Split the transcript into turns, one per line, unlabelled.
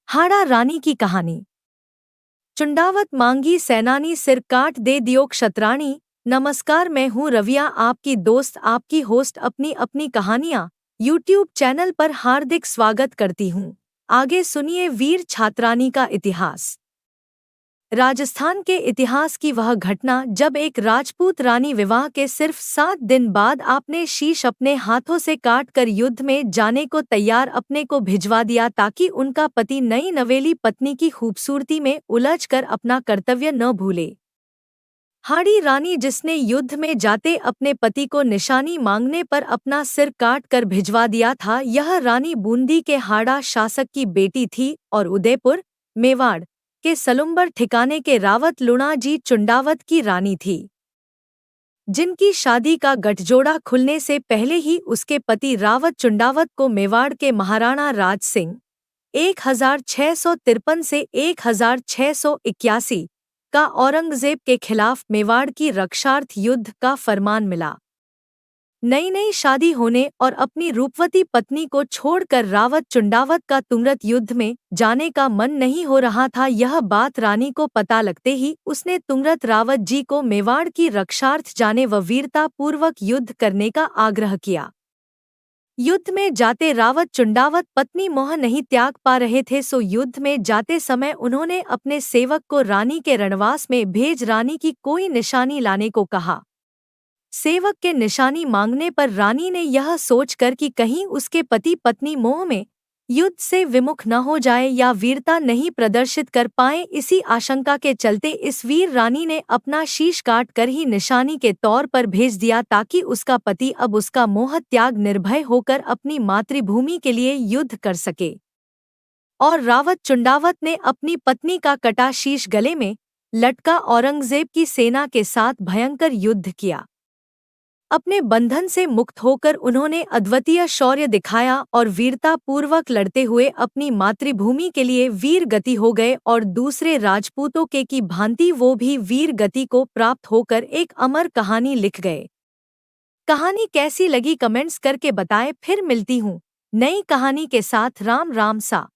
हाड़ा रानी की कहानी। चुंडावत मांगी सैनानी सिर काट दे दियो क्षत्राणी। नमस्कार, मैं हूँ रविया, आपकी दोस्त, आपकी होस्ट अपनी अपनी कहानियाँ यूट्यूब चैनल पर हार्दिक स्वागत करती हूँ। आगे सुनिए वीर छात्रानी का इतिहास। राजस्थान के इतिहास की वह घटना जब एक राजपूत रानी विवाह के सिर्फ 7 दिन बाद आपने शीश अपने हाथों से काटकर युद्ध में जाने को तैयार अपने को भिजवा दिया ताकि उनका पति नई नवेली पत्नी की खूबसूरती में उलझकर अपना कर्तव्य न भूले। हाड़ी रानी, जिसने युद्ध में जाते अपने पति को निशानी मांगने पर अपना सिर काट कर भिजवा दिया था, यह रानी बूंदी के हाड़ा शासक की बेटी थी और उदयपुर, मेवाड़ के सलुम्बर ठिकाने के रावत लुणाजी चुंडावत की रानी थी, जिनकी शादी का गठजोड़ा खुलने से पहले ही उसके पति रावत चुंडावत को मेवाड़ के महाराणा राज सिंह 1653 से 1681 का औरंगजेब के खिलाफ मेवाड़ की रक्षार्थ युद्ध का फरमान मिला। नई नई शादी होने और अपनी रूपवती पत्नी को छोड़कर रावत चुंडावत का तुंगरत युद्ध में जाने का मन नहीं हो रहा था। यह बात रानी को पता लगते ही उसने तुंगरत रावत जी को मेवाड़ की रक्षार्थ जाने व वीरता पूर्वक युद्ध करने का आग्रह किया। युद्ध में जाते रावत चुंडावत पत्नी मोह नहीं त्याग पा रहे थे, सो युद्ध में जाते समय उन्होंने अपने सेवक को रानी के रणवास में भेज रानी की कोई निशानी लाने को कहा। सेवक के निशानी मांगने पर रानी ने यह सोचकर कि कहीं उसके पति पत्नी मोह में युद्ध से विमुख न हो जाए या वीरता नहीं प्रदर्शित कर पाए, इसी आशंका के चलते इस वीर रानी ने अपना शीश काट कर ही निशानी के तौर पर भेज दिया ताकि उसका पति अब उसका मोह त्याग निर्भय होकर अपनी मातृभूमि के लिए युद्ध कर सके। और रावत चुंडावत ने अपनी पत्नी का कटा शीश गले में लटका औरंगजेब की सेना के साथ भयंकर युद्ध किया। अपने बंधन से मुक्त होकर उन्होंने अद्वितीय शौर्य दिखाया और वीरता पूर्वक लड़ते हुए अपनी मातृभूमि के लिए वीर गति हो गए और दूसरे राजपूतों के की भांति वो भी वीर गति को प्राप्त होकर एक अमर कहानी लिख गए। कहानी कैसी लगी कमेंट्स करके बताएं। फिर मिलती हूँ नई कहानी के साथ। राम राम सा।